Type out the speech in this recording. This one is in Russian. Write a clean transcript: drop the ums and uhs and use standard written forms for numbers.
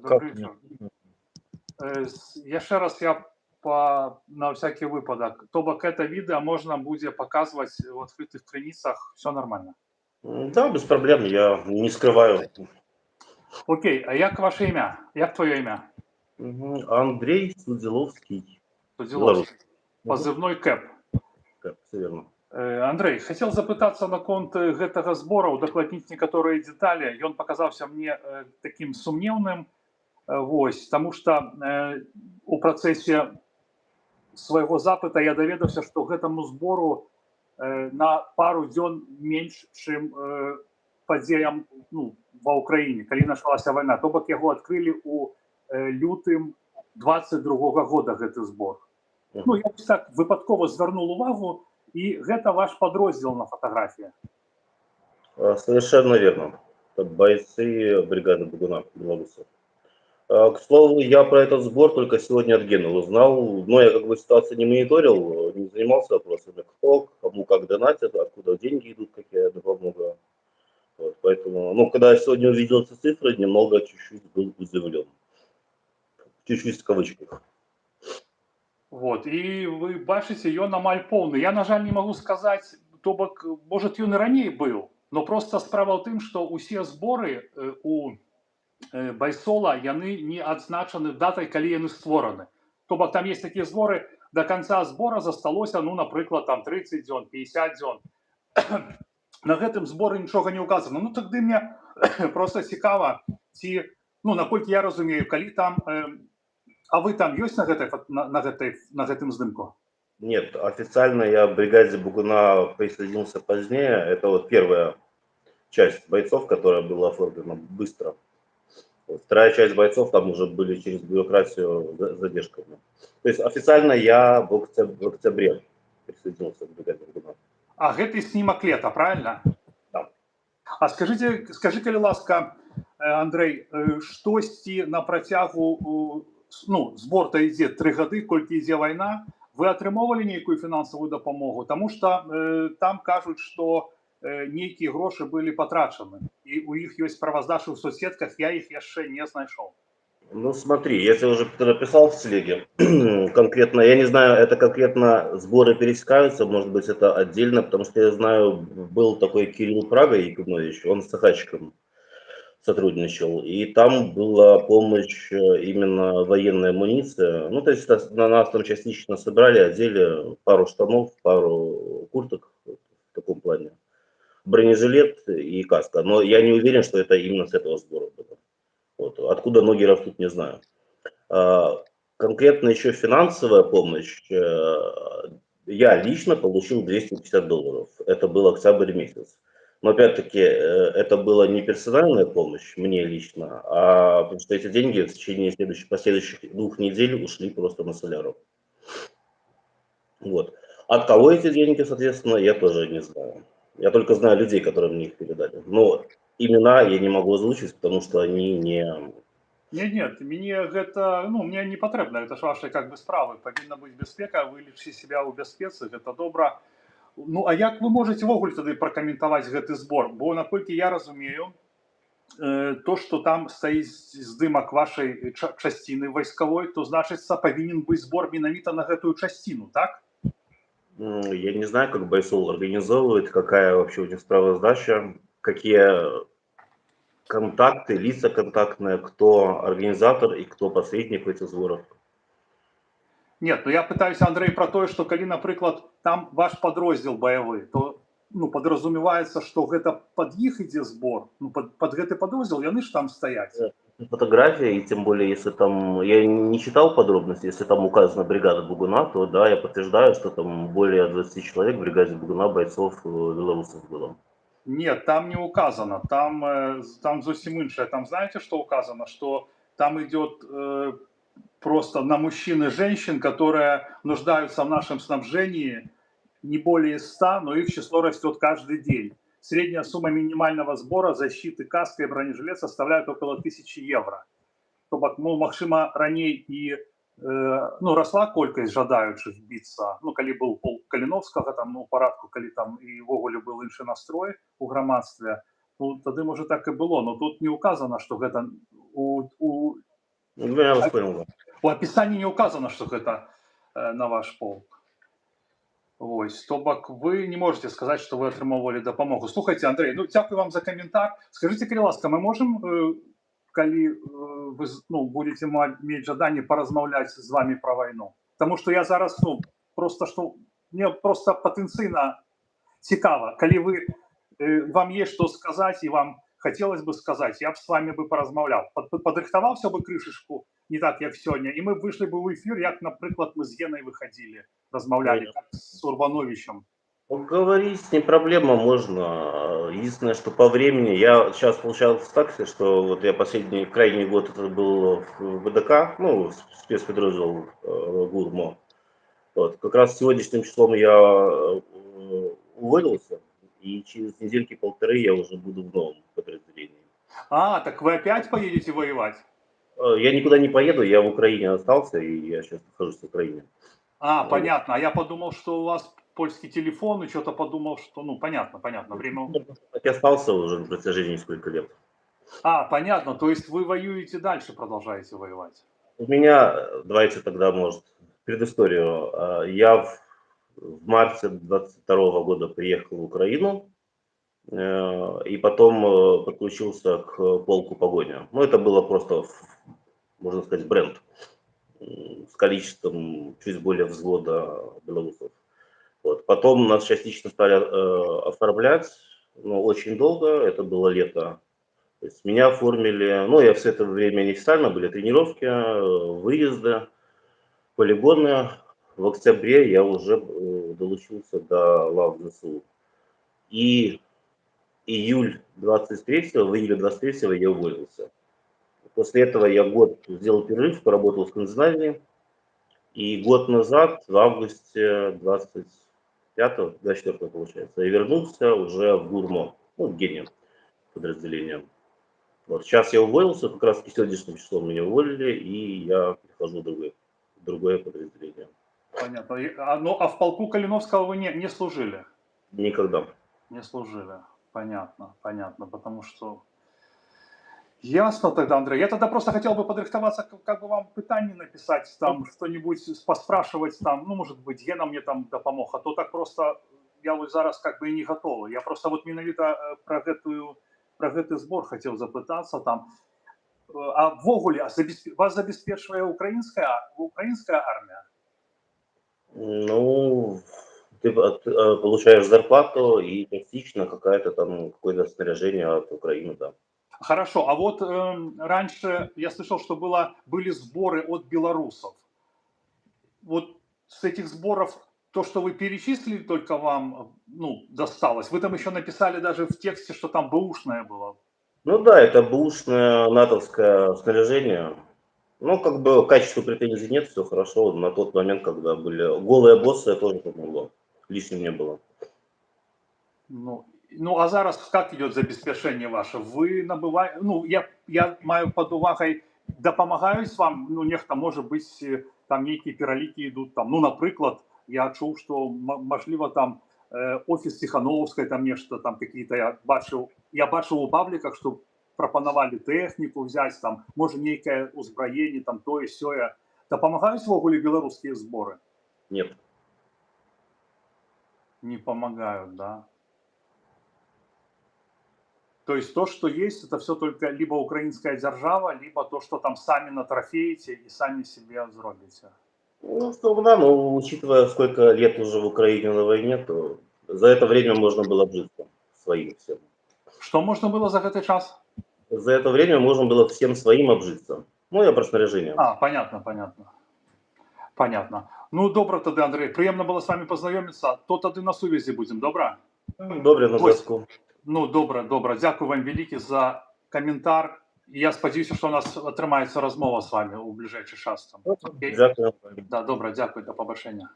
Добрый Как нет? вечер. Яшчэ раз я на всякий выпадок. То бок это відэа можна будзе паказваць у адкрытых крыніцах, все нормально. Да, без проблем, я не скрываю. Окей, а як ваше імя? Як твоё імя? Андрей Судзиловский, белорус. Судзіловскі. Мгм. Пазыўной Кэп. Так, все верно. Андрей, хацеў запытацца наконт гэтага збора, удакладніць некаторыя дэталі. Ён паказаўся мне такім сумнеўным. Вось, таму што у працэсе свайго запыта я даведаўся, што гэтаму збору на пару дзён менш, чым падзеям ва ўкраіне, калі началася вайна. То бок яго адкрылі ў лютым 22 года гэты збор. Ну, я так выпадкова звярнуў увагу, і гэта ваш падроздзел на фатаграфіі. Совершенно верно. Это бойцы бригады Бугуна, белорусы. К слову, я про этот сбор только сегодня от Гены узнал, но я как бы ситуацию не мониторил, не занимался вопросами, кто, кому как донатят, откуда деньги идут, какая допомога. Вот, поэтому, ну, когда я сегодня увидел эти цифры, немного, чуть-чуть был удивлен. Чуть-чуть в кавычках. Вот, і вы бачыце, ён амаль поўны. Я, на жаль, не магу сказаць, то бок, может, ён і раней быў, но просто справа ў тым, што ўсе зборы у Байсола, яны не адзначаны датай, калі яны створаны. То бок, там есть такія зборы, до конца збора засталося, ну, напрыклад, там 30 дзён, 50 дзён. На гэтым зборы нічога не указана. Ну, тады мне просто цікава, ці, ну, наколькі я разумею, калі там... А вы там ёсць на гэтым здымку? Нет, официально я в бригаде Бугуна присоединился позднее. Это вот первая часть бойцов, которая была оформлена быстро. Вот вторая часть бойцов там уже были через бюрократию задержками. То есть официально я в октябре присоединился к бригаде Бугуна. А гэты снимак лета, правильно? Да. А скажи, калі ласка, Андрей, штосьці на працягу, ну, збор-то ідзе 3 гады, колькі ідзе вайна, вы атрымоўвалі нейкую фінансавую дапамогу? Таму што там кажуць, што нейкія грошы былі патрачаны, і у іх ёсць справаздачы ў соцсетках, я іх яшчэ не знайшоў. Ну смотри, если уже написал в телеге, конкретно, я не знаю, это конкретно сборы пересекаются, может быть это отдельно, потому что я знаю, был такой Кирилл Прага Якубович, он с Сахачиком сотрудничал, и там была помощь именно военная амуниция, ну то есть на нас там частично собрали, одели пару штанов, пару курток в таком плане, бронежилет и каска, но я не уверен, что это именно с этого сбора было. Вот. Откуда ноги растут, не знаю. Конкретно еще финансовая помощь. Я лично получил $250. Это был октябрь месяц. Но опять-таки это была не персональная помощь мне лично, а потому что эти деньги в течение последующих 2 недель ушли просто на соляру. Вот. От кого эти деньги, соответственно, я тоже не знаю. Я только знаю людей, которые мне их передали. Но имена я не могу озвучить, потому что они не... Нет, мне гэта, ну, мне не патрэбна, это ж ваши как бы справы, павінна быць бяспека, вы лічыце себя ў бяспецы, гэта добра. Ну, а як вы можете ввогуле тады пракаментаваць гэты збор? Бо, наколькі я разумею, то, што там стаіць здымак вашай часціны вайсковой, то, значыцца, павінен быць збор менавіта на гэтую часціну, так? Я не знаю, как Байсол организовывает, какая вообще у них справоздача, какие контакты, лица контактные, кто организатор и кто посредник в этих сборах. Нет, ну я пытаюсь, Андрей, про тое, што калі, напрыклад, там ваш падроздзел баявы, то, ну, подразумеваецца, што гэта пад іх ідзе збор, ну, под гэты падроздзел, яны ж там стаяць. Фотография, и тем более, если там, я не читал подробности, если там указана бригада Бугуна, то да, я подтверждаю, что там более 20 человек в бригаде Бугуна, бойцов белорусов было. Нет, там не указано, там зусім іншае. Там знаете, что указано? Что там идет просто на мужчин и женщин, которые нуждаются в нашем снабжении, не более 100, но их число растет каждый день. Средняя сумма минимального сбора защиты каска и бронежилет составляет около 1000 евро. То бок, ну, магчыма, раней і ну, росла колькасць жадаючых біцца. Ну, калі быў полк Каліновскага, там, ну, парадку, калі там і ўвогуле был іншы настрой у грамадстве, ну, тады, можа, так і было. Но тут не указана, што гэта у Ну, я вас понял, да. У описанні не указано, что гэта на ваш полк. Вось, то бок вы не можете сказаць, што вы атрымоўвалі дапамогу. Слухайце, Андрей, ну дзякуй вам за каментар. Скажите, калі ласка, мы можем, калі вы будете мець жаданне паразмаўляць з вами пра вайну? Таму што я зараз просто што мне просто патэнцыйна цікава, калі вы вам есть што сказаць і вам хотелось бы сказать, я б с вами бы поразмаўлял. Падрыхтаваўся бы крышачку, не так, як сёння, і мы вышли бы ў эфир, як, напрыклад, мы з Генай выходили, размаўлялі, как с Урбановичем. Поговорить не проблема, можно. Единственное, что по времени, я сейчас получалось так, что вот я последний, крайний год это был в ВДК, ну, спецподразделал ГУРМО. Вот. Как раз сегодняшним числом я уволился, и через недельки-полторы я уже буду в новом подразделении. А, так вы опять поедете воевать? Я никуда не поеду, я в Украине остался, и я сейчас нахожусь в Украине. А, понятно. А я подумал, что у вас польский телефон, и что-то подумал, что, понятно, время... Так я остался уже на протяжении нескольких лет. А, понятно, то есть вы воюете дальше, продолжаете воевать? У меня, давайте тогда, может, предысторию. Я в марте 22 года приехал в Украину, и потом подключился к полку «Погоня». Ну, это было просто, можно сказать, бренд с количеством чуть более взвода белорусов. Вот. Потом нас частично стали оформлять, но очень долго, это было лето. То есть меня оформили, я все это время неофициально, были тренировки, выезды, полигоны. В октябре я уже долучился до лав ЗСУ. И в июле 23-го я уволился. После этого я год сделал перерыв, поработал в Скандинавии. И год назад, в августе 24 получается, я вернулся уже в ГУРМО, в Гене подразделение. Вот сейчас я уволился, как раз сегодняшним числом меня уволили, и я перехожу в другое подразделение. Понятно. А в полку Калиновского вы не служили? Никогда. Не служили. Понятно, потому что... Ясно тогда, Андрей. Я тогда просто хотел бы подрыхтоваться, как бы вам питание написать, там что-нибудь поспрашивать, там, может быть, Гена мне там допомог, а то так просто я вот зараз как бы и не готовый. Я просто вот менавіта про гэты збор хотел запытаться там. А ввогуле, вас забеспечивает украинская армия? Ты получаешь зарплату и частично какое-то снаряжение от Украины, да. Хорошо, а вот раньше я слышал, что были сборы от белорусов. Вот с этих сборов то, что вы перечислили, только вам досталось. Вы там еще написали даже в тексте, что там бэушное было. Ну да, это бэушное натовское снаряжение. Качеству претензий нет, все хорошо. На тот момент, когда были голые боссы, тоже помогло. Лишним не было. А зараз как идет забеспечение ваше? Вы набываете, я маю под увагой, допомагають вам, нехта, может быть, там некие пераліки идут, там, наприклад, я чув, что, можливо, там офис Тихановской, там нечто, там какие-то, я бачив у пабликах, что пропонували технику взять, там, может, некое узброение, там, то и сёе. Допомагають ввогуле белорусские сборы? Нет. Не помогают, да? То есть то, что есть, это все только либо украинская держава, либо то, что там сами натрофеете и сами себе зробите. Учитывая, сколько лет уже в Украине на войне, то за это время можно было обжиться своим всем. Что можно было за этот час? За это время можно было всем своим обжиться. Я про снаряжение. Понятно. Добре тоді, Андрей. Приємно було з вами познайомитися. То тоді на сувязі будемо, добре? Добре, на зв'язку. Добре. Дякую вам велике за коментар. І я сподіваюся, що у нас отримається розмова з вами у ближайший час. Дякую. Да, добре, дякую, до побачення.